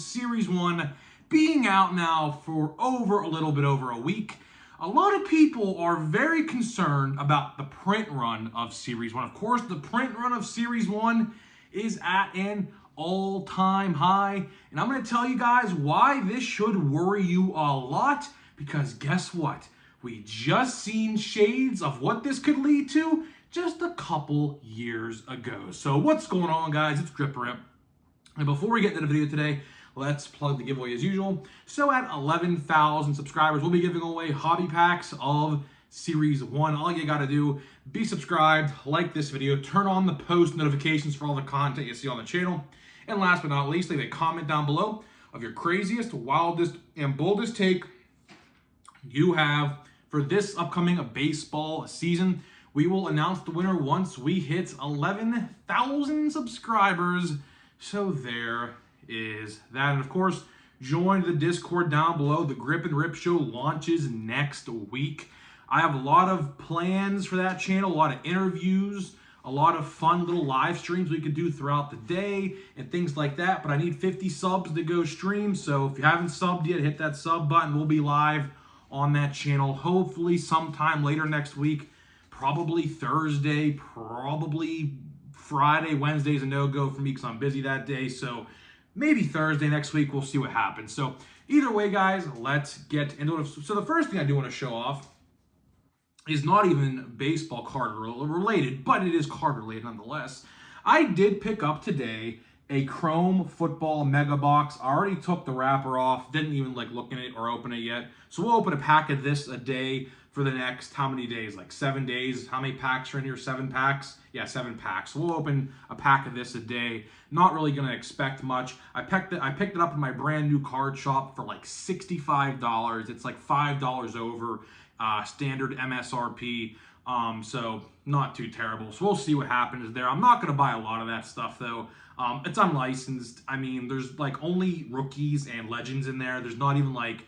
Series 1 being out now for a little bit over a week. A lot of people are very concerned about the print run of Series 1. Of course, the print run of Series 1 is at an all-time high. And I'm going to tell you guys why this should worry you a lot. Because guess what? We just seen shades of what this could lead to just a couple years ago. So what's going on, guys? It's Gripper. And before we get into the video today, let's plug the giveaway as usual. So at 11,000 subscribers, we'll be giving away hobby packs of Series 1. All you gotta do, be subscribed, like this video, turn on the post notifications for all the content you see on the channel. And last but not least, leave a comment down below of your craziest, wildest, and boldest take you have for this upcoming baseball season. We will announce the winner once we hit 11,000 subscribers. So there is that. And of course, join the Discord down below. The Grip and Rip Show launches next week. I have a lot of plans for that channel, a lot of interviews, a lot of fun little live streams we could do throughout the day and things like that. But I need 50 subs to go stream. So if you haven't subbed yet, hit that sub button. We'll be live on that channel hopefully sometime later next week. Probably Thursday, probably Friday. Wednesday's a no-go for me because I'm busy that day. So maybe Thursday next week. We'll see what happens. So either way, guys, let's get into it. So the first thing I do want to show off is not even baseball card related, but it is card related nonetheless. I did pick up today a Chrome Football Mega Box. I already took the wrapper off. Didn't even look in it or open it yet. So we'll open a pack of this a day for the next, how many days? Like 7 days. How many packs are in here? 7 packs? Yeah, 7 packs. So we'll open a pack of this a day. Not really going to expect much. I picked it up in my brand new card shop for like $65. It's like $5 over standard MSRP. So not too terrible. So we'll see what happens there. I'm not going to buy a lot of that stuff though. It's unlicensed. I mean, there's like only rookies and legends in there. There's not even like,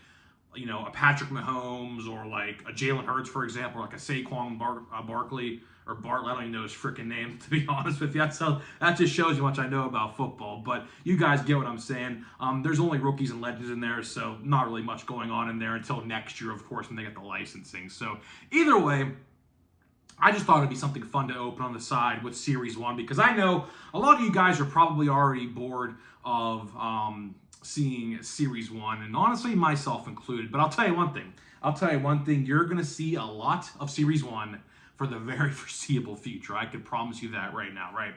you know, a Patrick Mahomes or like a Jalen Hurts, for example, or like a Saquon Barkley or Bartlett. I don't even know his freaking name, to be honest with you. So that just shows you how much I know about football. But you guys get what I'm saying. There's only rookies and legends in there, so not really much going on in there until next year, of course, when they get the licensing. So either way, I just thought it'd be something fun to open on the side with Series 1 because I know a lot of you guys are probably already bored of seeing Series 1, and honestly, myself included. But I'll tell you one thing. You're going to see a lot of Series 1 for the very foreseeable future. I can promise you that right now, right?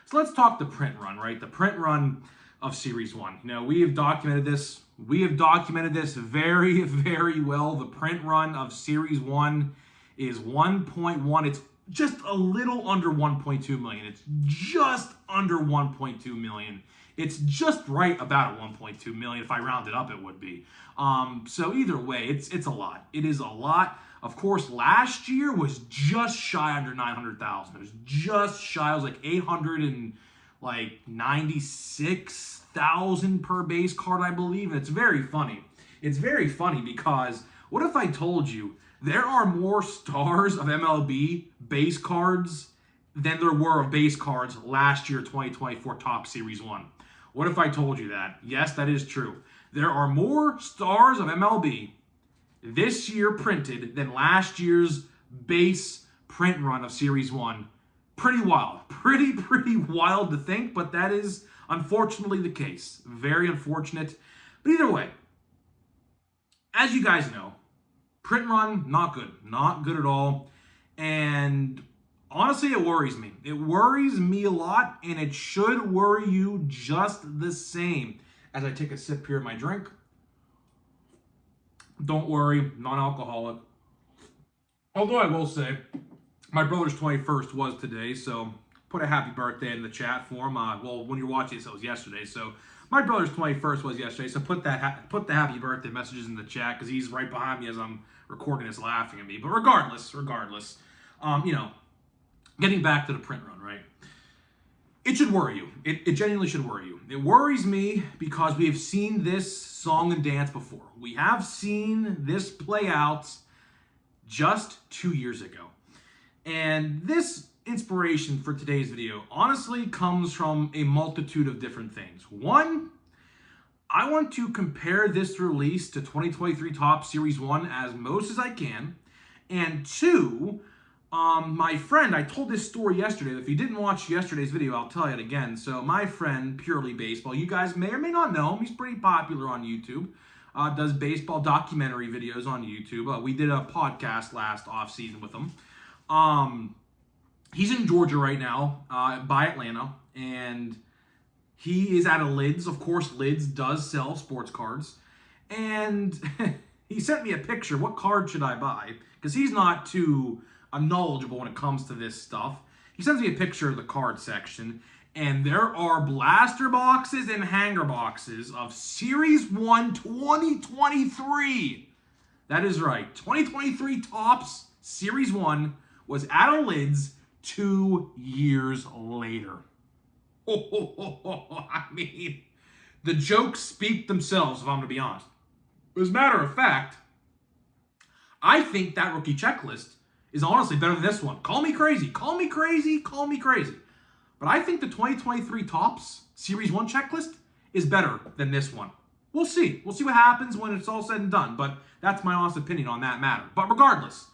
So let's talk the print run, right? The print run of Series 1. You know, we have documented this. Very, very well. The print run of Series 1 is 1.1. It's just a little under 1.2 million. It's just under 1.2 million. It's just right about 1.2 million. If I round it up, it would be. So either way, it's a lot. It is a lot. Of course, last year was just shy under 900,000. It was just shy. It was like 896,000 per base card, I believe. And it's very funny. It's very funny because what if I told you there are more stars of MLB base cards than there were of base cards last year, 2024 Topps Series 1. What if I told you that? Yes, that is true. There are more stars of MLB this year printed than last year's base print run of Series 1. Pretty wild. Pretty wild to think, but that is unfortunately the case. Very unfortunate. But either way, as you guys know, print run, not good. Not good at all. And honestly, it worries me. It worries me a lot, and it should worry you just the same. As I take a sip here of my drink. Don't worry, non-alcoholic. Although I will say, my brother's 21st was today, so put a happy birthday in the chat for him. Well, when you're watching this, it was yesterday, so my brother's 21st was yesterday, so put the happy birthday messages in the chat because he's right behind me as I'm recording this laughing at me. But regardless, you know, getting back to the print run, right? It should worry you. It genuinely should worry you. It worries me because we have seen this song and dance before. We have seen this play out just 2 years ago. And this inspiration for today's video honestly comes from a multitude of different things. One, I want to compare this release to 2023 Topps Series 1 as most as I can. And two, my friend, I told this story yesterday. If you didn't watch yesterday's video, I'll tell you it again. So my friend, Purely Baseball, you guys may or may not know him. He's pretty popular on YouTube. Does baseball documentary videos on YouTube. We did a podcast last offseason with him. He's in Georgia right now, by Atlanta, and he is at a Lids. Of course, Lids does sell sports cards. And he sent me a picture. What card should I buy? Because he's not too knowledgeable when it comes to this stuff. He sends me a picture of the card section, and there are blaster boxes and hanger boxes of Series 1 2023. That is right. 2023 Topps Series 1 was at a Lids 2 years later. I mean, the jokes speak themselves, if I'm going to be honest. As a matter of fact, I think that rookie checklist is honestly better than this one. Call me crazy. Call me crazy. Call me crazy. But I think the 2023 Topps Series 1 checklist is better than this one. We'll see. We'll see what happens when it's all said and done. But that's my honest opinion on that matter. But regardless,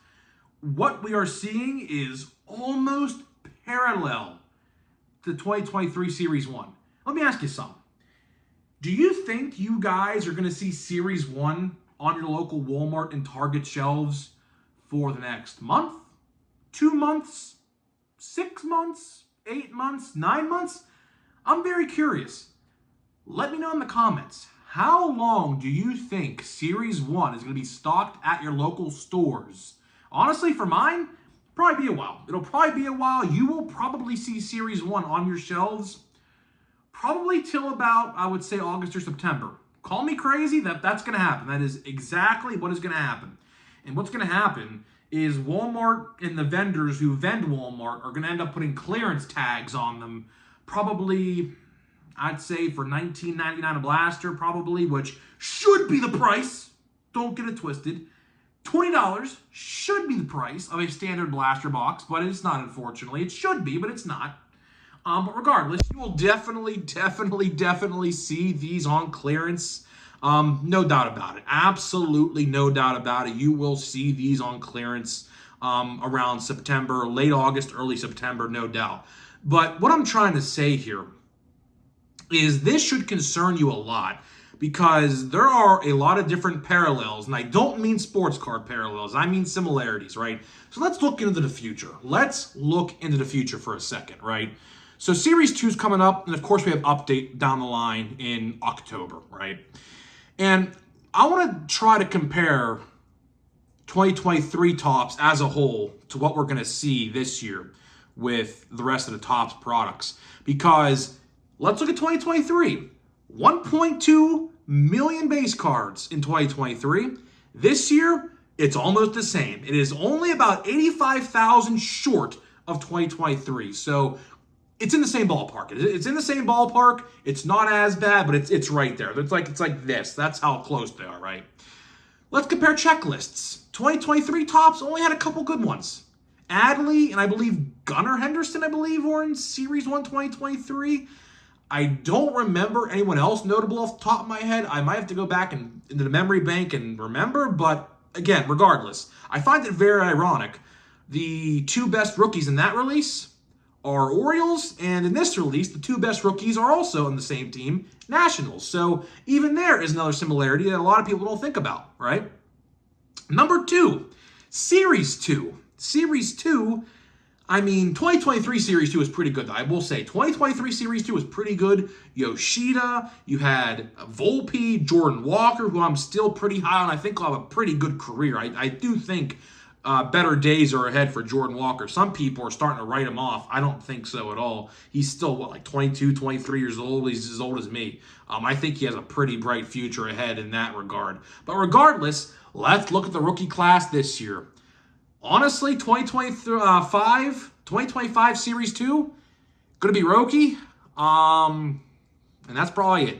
what we are seeing is almost parallel to the 2023 Series 1. Let me ask you something. Do you think you guys are going to see Series 1 on your local Walmart and Target shelves for the next month, 2 months, 6 months, 8 months, 9 months? I'm very curious. Let me know in the comments. How long do you think Series 1 is going to be stocked at your local stores? Honestly, for mine, probably be a while. It'll probably be a while. You will probably see Series 1 on your shelves probably till about, I would say, August or September. Call me crazy, that's going to happen. That is exactly what is going to happen. And what's going to happen is Walmart and the vendors who vend Walmart are going to end up putting clearance tags on them, probably, I'd say, for $19.99 a blaster, probably, which should be the price. Don't get it twisted. $20 should be the price of a standard blaster box, but it's not, unfortunately. It should be, but it's not. But regardless, you will definitely see these on clearance. No doubt about it. Absolutely no doubt about it. You will see these on clearance around September, late August, early September, no doubt. But what I'm trying to say here is this should concern you a lot, because there are a lot of different parallels, and I don't mean sports card parallels, I mean similarities, right? So let's look into the future. Let's look into the future for a second, right? So Series 2 is coming up, and of course we have update down the line in October, right? And I want to try to compare 2023 Topps as a whole to what we're going to see this year with the rest of the Topps products. Because let's look at 2023. 1.2 million base cards in 2023. This year, it's almost the same. It is only about 85,000 short of 2023. So it's in the same ballpark. It's in the same ballpark. It's not as bad, but it's right there. It's like this. That's how close they are, right? Let's compare checklists. 2023 Topps only had a couple good ones. Adley and I believe Gunnar Henderson, were in Series 1 2023. I don't remember anyone else notable off the top of my head. I might have to go back into the memory bank and remember, but again, regardless, I find it very ironic. The two best rookies in that release are Orioles, and in this release, the two best rookies are also on the same team, Nationals. So even there is another similarity that a lot of people don't think about, right? Number 2, Series 2. Series 2, 2023 Series 2 was pretty good, though. I will say, 2023 Series 2 was pretty good. Yoshida, you had Volpe, Jordan Walker, who I'm still pretty high on. I think will have a pretty good career. I do think better days are ahead for Jordan Walker. Some people are starting to write him off. I don't think so at all. He's still, 22, 23 years old? He's as old as me. I think he has a pretty bright future ahead in that regard. But regardless, let's look at the rookie class this year. Honestly, 2025 Series 2, going to be Roki. And that's probably it.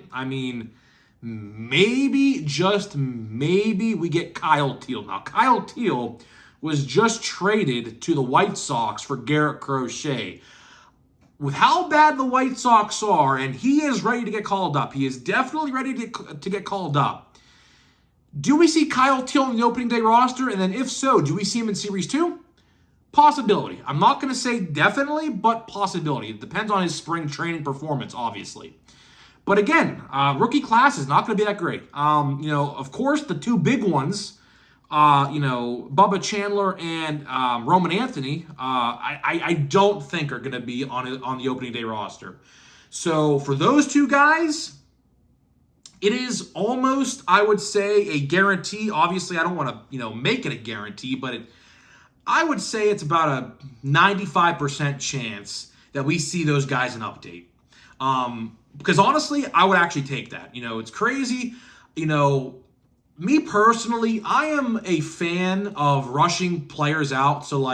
Maybe, just maybe, we get Kyle Teel. Now, Kyle Teel was just traded to the White Sox for Garrett Crochet. with how bad the White Sox are, and he is ready to get called up. He is definitely ready to get called up. Do we see Kyle Teel in the opening day roster? And then if so, do we see him in Series 2? Possibility. I'm not going to say definitely, but possibility. It depends on his spring training performance, obviously. But again, rookie class is not going to be that great. Of course, the two big ones, Bubba Chandler and Roman Anthony, I don't think are going to be on the opening day roster. So for those two guys, it is almost, I would say, a guarantee. Obviously, I don't want to, make it a guarantee, but I would say it's about a 95% chance that we see those guys in update. Because honestly, I would actually take that. It's crazy. Me personally, I am a fan of rushing players out. So,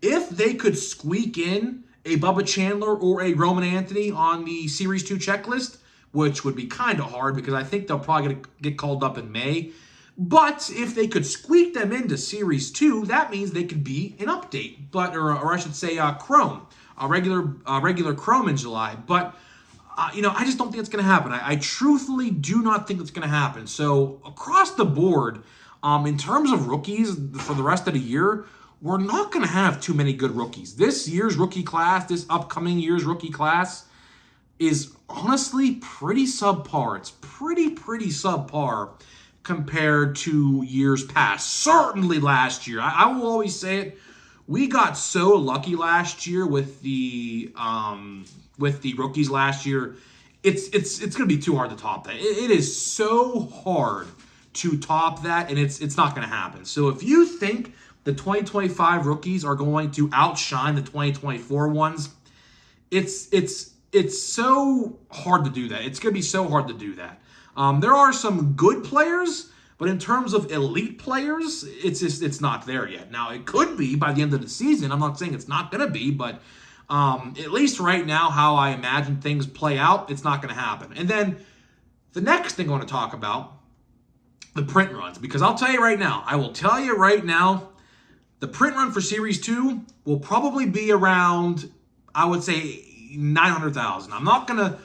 if they could squeak in a Bubba Chandler or a Roman Anthony on the Series 2 checklist, which would be kind of hard because I think they'll probably get called up in May. But if they could squeak them into Series 2, that means they could be an update, or I should say Chrome, a regular Chrome in July. But I just don't think it's going to happen. I truthfully do not think it's going to happen. So across the board, in terms of rookies for the rest of the year, we're not going to have too many good rookies. This year's rookie class, this upcoming year's rookie class, is honestly pretty subpar. It's pretty subpar compared to years past. Certainly last year. I will always say it. We got so lucky last year with the rookies last year. It's going to be too hard to top that. It is so hard to top that, and it's not going to happen. So if you think the 2025 rookies are going to outshine the 2024 ones, it's so hard to do that. It's going to be so hard to do that. There are some good players, but in terms of elite players, it's not there yet. Now, it could be by the end of the season. I'm not saying it's not going to be, but at least right now, how I imagine things play out, it's not going to happen. And then the next thing I want to talk about, the print runs. Because I will tell you right now, the print run for Series 2 will probably be around, I would say, 900,000. I'm not going to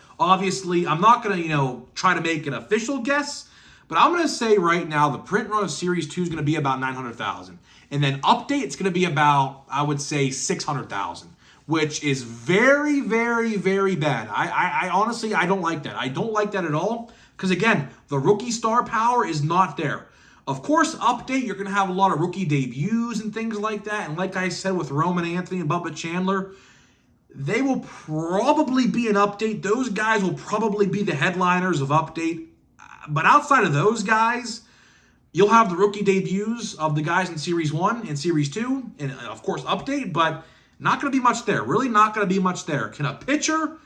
try to make an official guess, but I'm going to say right now the print run of Series 2 is going to be about 900,000. And then update, it's going to be about, I would say, 600,000, which is very, very, very bad. I honestly, I don't like that. I don't like that at all because, again, the rookie star power is not there. Of course, update, you're going to have a lot of rookie debuts and things like that. And like I said with Roman Anthony and Bubba Chandler, they will probably be an update. Those guys will probably be the headliners of update. But outside of those guys, you'll have the rookie debuts of the guys in Series 1 and Series 2, and of course update, but not going to be much there. Really not going to be much there. Can a pitcher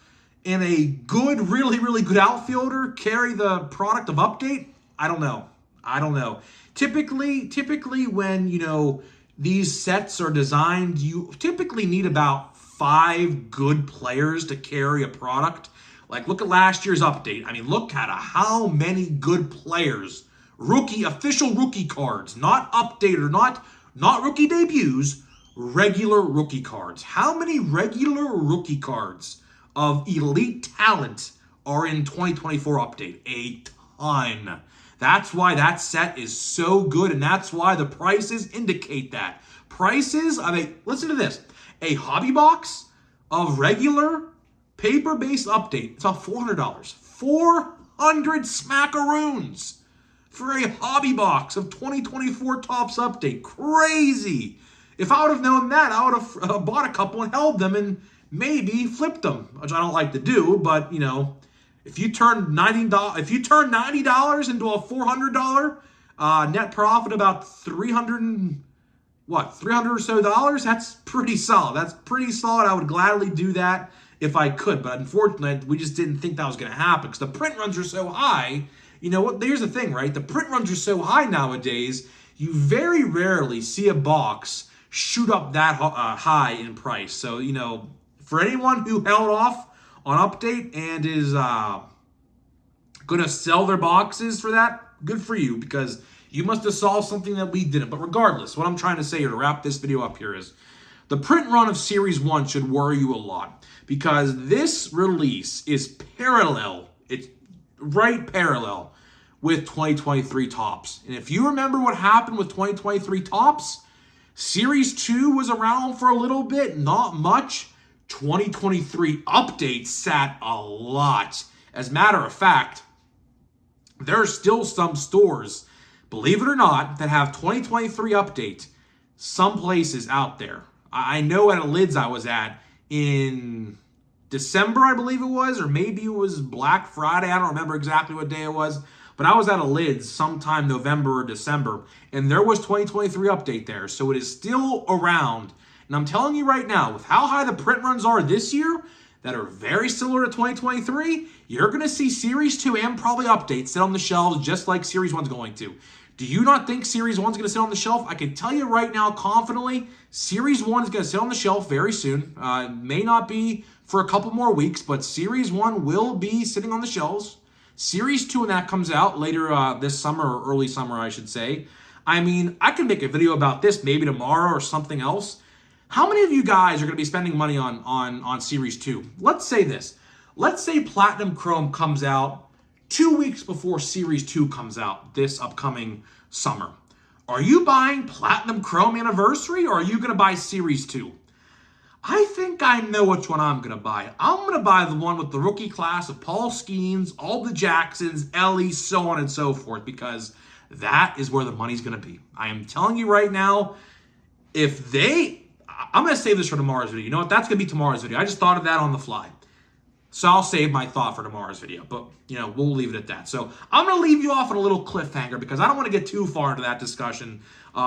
and a good, really, really good outfielder carry the product of update? I don't know. Typically when, these sets are designed, you typically need about 5 good players to carry a product. Look at last year's update. I mean, look at how many good players, official rookie cards, not updated, not rookie debuts, regular rookie cards. How many regular rookie cards of elite talent are in 2024 update? A ton. That's why that set is so good, and that's why the prices indicate that. Listen to this. A hobby box of regular paper-based update, it's about $400. 400 smackaroons for a hobby box of 2024 Topps update. Crazy. If I would have known that, I would have bought a couple and held them and maybe flipped them, which I don't like to do, but, if you turn $90 into a $400 net profit, about $300 or so dollars, that's pretty solid. I would gladly do that if I could, but unfortunately, we just didn't think that was going to happen because the print runs are so high. Here's the thing, right? The print runs are so high nowadays, you very rarely see a box shoot up that high in price. So, for anyone who held off on update and is going to sell their boxes for that, good for you, because you must have saw something that we didn't. But regardless, what I'm trying to say here to wrap this video up here is The print run of Series 1 should worry you a lot because this release is parallel. It's right parallel with 2023 Topps. And if you remember what happened with 2023 Topps, Series 2 was around for a little bit, not much. 2023 Update sat a lot. As a matter of fact, there are still some stores, believe it or not, that have 2023 Update some places out there. I know at a Lids I was at in December, I believe it was, or maybe it was Black Friday. I don't remember exactly what day it was, but I was at a Lids sometime November or December, and there was 2023 Update there, so it is still around. And I'm telling you right now, with how high the print runs are this year, that are very similar to 2023, you're going to see Series 2 and probably Update sit on the shelves just like Series 1's going to. Do you not think Series 1's going to sit on the shelf? I can tell you right now confidently, Series 1 is going to sit on the shelf very soon. May not be for a couple more weeks, but Series 1 will be sitting on the shelves. Series 2 when that comes out later this summer, or early summer, I should say. I mean, I could make a video about this maybe tomorrow or something else. How many of you guys are going to be spending money on Series 2? Let's say this. Let's say Platinum Chrome comes out 2 weeks before Series 2 comes out this upcoming summer. Are you buying Platinum Chrome Anniversary or are you going to buy Series 2? I think I know which one I'm going to buy. I'm going to buy the one with the rookie class of Paul Skeens, all the Jacksons, Ellie, so on and so forth, because that is where the money's going to be. I am telling you right now, I'm going to save this for tomorrow's video. You know what? That's going to be tomorrow's video. I just thought of that on the fly. So I'll save my thought for tomorrow's video, but we'll leave it at that. So I'm going to leave you off on a little cliffhanger because I don't want to get too far into that discussion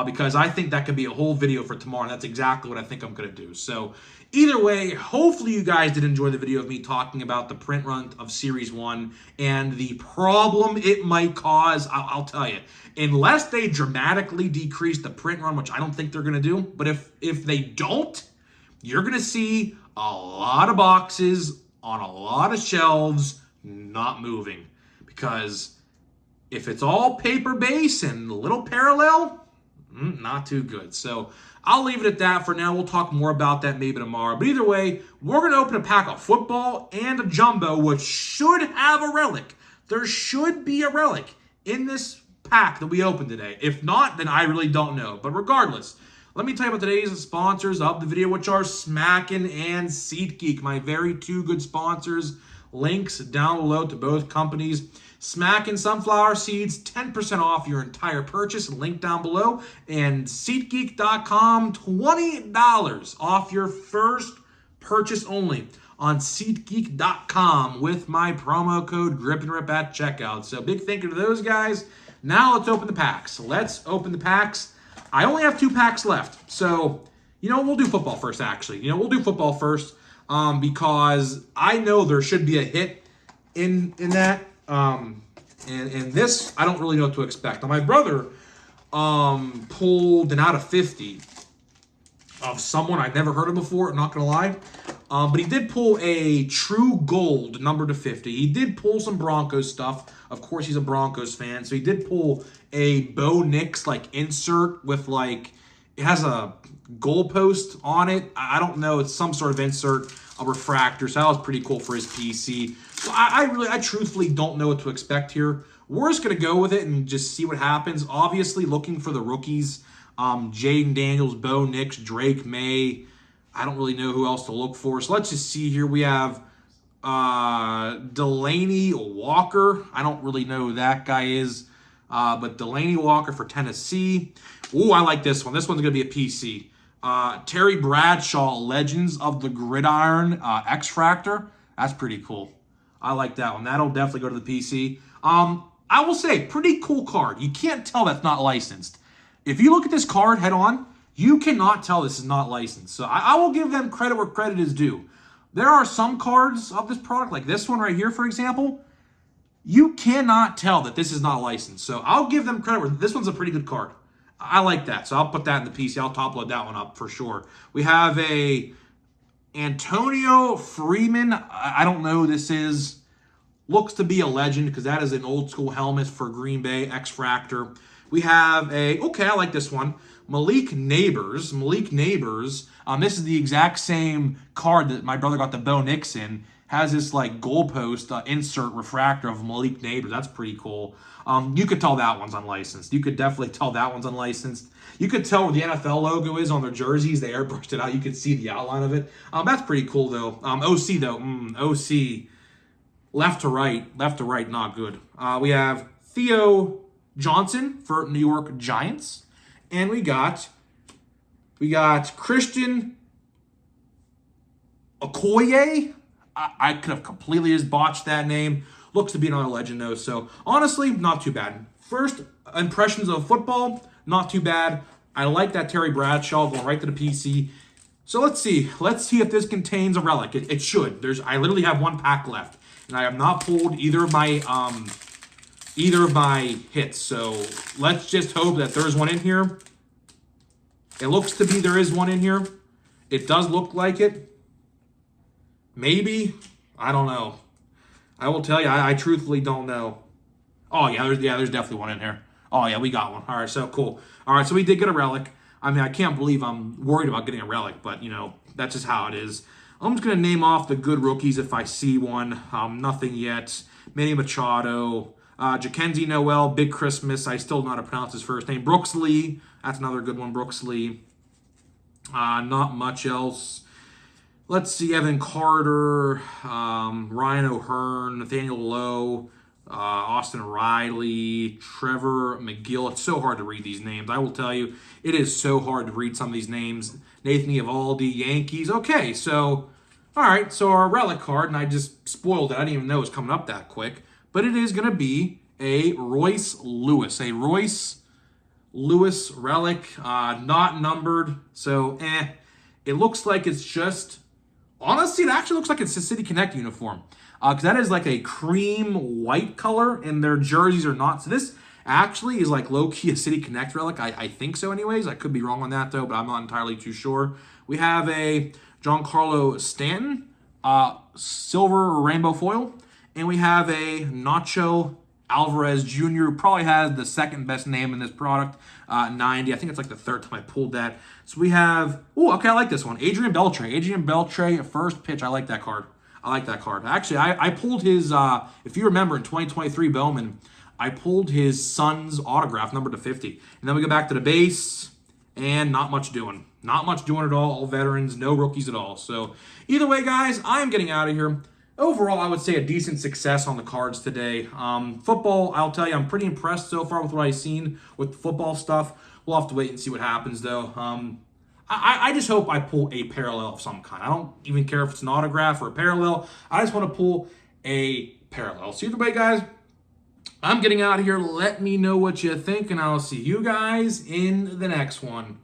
because I think that could be a whole video for tomorrow, and that's exactly what I think I'm going to do. So either way, hopefully you guys did enjoy the video of me talking about the print run of Series 1 and the problem it might cause. I'll tell you, unless they dramatically decrease the print run, which I don't think they're going to do, but if they don't, you're going to see a lot of boxes on a lot of shelves not moving, because if it's all paper base and a little parallel, not too good. So I'll leave it at that for now. We'll talk more about that maybe tomorrow. But either way, we're going to open a pack of football and a jumbo, which should have a relic. There should be a relic in this pack that we opened today. If not, then I really don't know. But regardless, let me tell you about today's sponsors of the video, which are Smackin' and SeatGeek, my very two good sponsors. Links down below to both companies. Smackin' Sunflower Seeds, 10% off your entire purchase, link down below. And SeatGeek.com, $20 off your first purchase only on SeatGeek.com with my promo code GRIPANDRIP at checkout. So big thank you to those guys. Now let's open the packs. Let's open the packs. I only have 2 packs left. So, we'll do football first, actually. We'll do football first because I know there should be a hit in that. And this, I don't really know what to expect. Now, my brother pulled an out of 50 of someone I'd never heard of before, not going to lie. But he did pull a true gold number to 50. He did pull some Broncos stuff. Of course, he's a Broncos fan. So he did pull a Bo Nix insert with it has a goalpost on it. I don't know. It's some sort of insert, a refractor. So that was pretty cool for his PC. So I truthfully don't know what to expect here. We're just going to go with it and just see what happens. Obviously, looking for the rookies. Jaden Daniels, Bo Nix, Drake May. I don't really know who else to look for. So let's just see here. We have Delaney Walker. I don't really know who that guy is. But Delaney Walker for Tennessee. Ooh, I like this one. This one's going to be a PC. Terry Bradshaw, Legends of the Gridiron X-Fractor. That's pretty cool. I like that one. That'll definitely go to the PC. I will say, pretty cool card. You can't tell that's not licensed. If you look at this card head on, you cannot tell this is not licensed. So I will give them credit where credit is due. There are some cards of this product, like this one right here, for example. You cannot tell that this is not licensed. So I'll give them credit where this one's a pretty good card. I like that. So I'll put that in the PC. I'll top load that one up for sure. We have a Antonio Freeman. I don't know who this is. Looks to be a legend because that is an old school helmet for Green Bay, X-Fractor. We have okay, I like this one. Malik Neighbors. Malik Neighbors. This is the exact same card that my brother got the Bo Nix in. Has this like goalpost insert refractor of Malik Neighbors. That's pretty cool. You could tell that one's unlicensed. You could definitely tell that one's unlicensed. You could tell where the NFL logo is on their jerseys. They airbrushed it out. You could see the outline of it. That's pretty cool though. OC though. OC. Left to right, not good. We have Theo Johnson for New York Giants, and we got Christian Okoye. I could have completely just botched that name. Looks to be another legend though. So honestly, not too bad. First impressions of football, not too bad. I like that Terry Bradshaw going right to the PC. So let's see if this contains a relic. It should. I literally have one pack left. And I have not pulled either of my hits. So let's just hope that there's one in here. It looks to be there is one in here. It does look like it. Maybe. I don't know. I will tell you, I truthfully don't know. Oh yeah, there's definitely one in here. Oh yeah, we got one. All right, so cool. All right, so we did get a relic. I mean, I can't believe I'm worried about getting a relic, but you know, that's just how it is. I'm just going to name off the good rookies if I see one. Nothing yet. Manny Machado. Jackenzie Noel. Big Christmas. I still don't know how to pronounce his first name. Brooks Lee. That's another good one. Brooks Lee. Not much else. Let's see. Evan Carter. Ryan O'Hearn. Nathaniel Lowe. Austin Riley. Trevor McGill. It's so hard to read these names. I will tell you, it is so hard to read some of these names. Nathan Eovaldi, Yankees. Okay, so, all right, so our relic card, and I just spoiled it. I didn't even know it was coming up that quick. But it is going to be a Royce Lewis. A Royce Lewis relic, not numbered. So, It looks like it's just, honestly, it actually looks like it's a City Connect uniform. Because that is like a cream white color, and their jerseys are not. So this actually is like low-key a City Connect relic. I think so anyways. I could be wrong on that, though, but I'm not entirely too sure. We have a Giancarlo Stanton, silver rainbow foil. And we have a Nacho Alvarez Jr., who probably has the second best name in this product, 90. I think it's like the third time I pulled that. So we have, okay, I like this one. Adrian Beltre, first pitch. I like that card. Actually, I pulled his, if you remember, in 2023 Bowman, I pulled his son's autograph, number to 50. And then we go back to the base, and not much doing. Not much doing at all veterans, no rookies at all. So either way, guys, I'm getting out of here. Overall, I would say a decent success on the cards today. Football, I'll tell you, I'm pretty impressed so far with what I've seen with the football stuff. We'll have to wait and see what happens, though. I just hope I pull a parallel of some kind. I don't even care if it's an autograph or a parallel. I just want to pull a parallel. So either way, guys, I'm getting out of here. Let me know what you think, and I'll see you guys in the next one.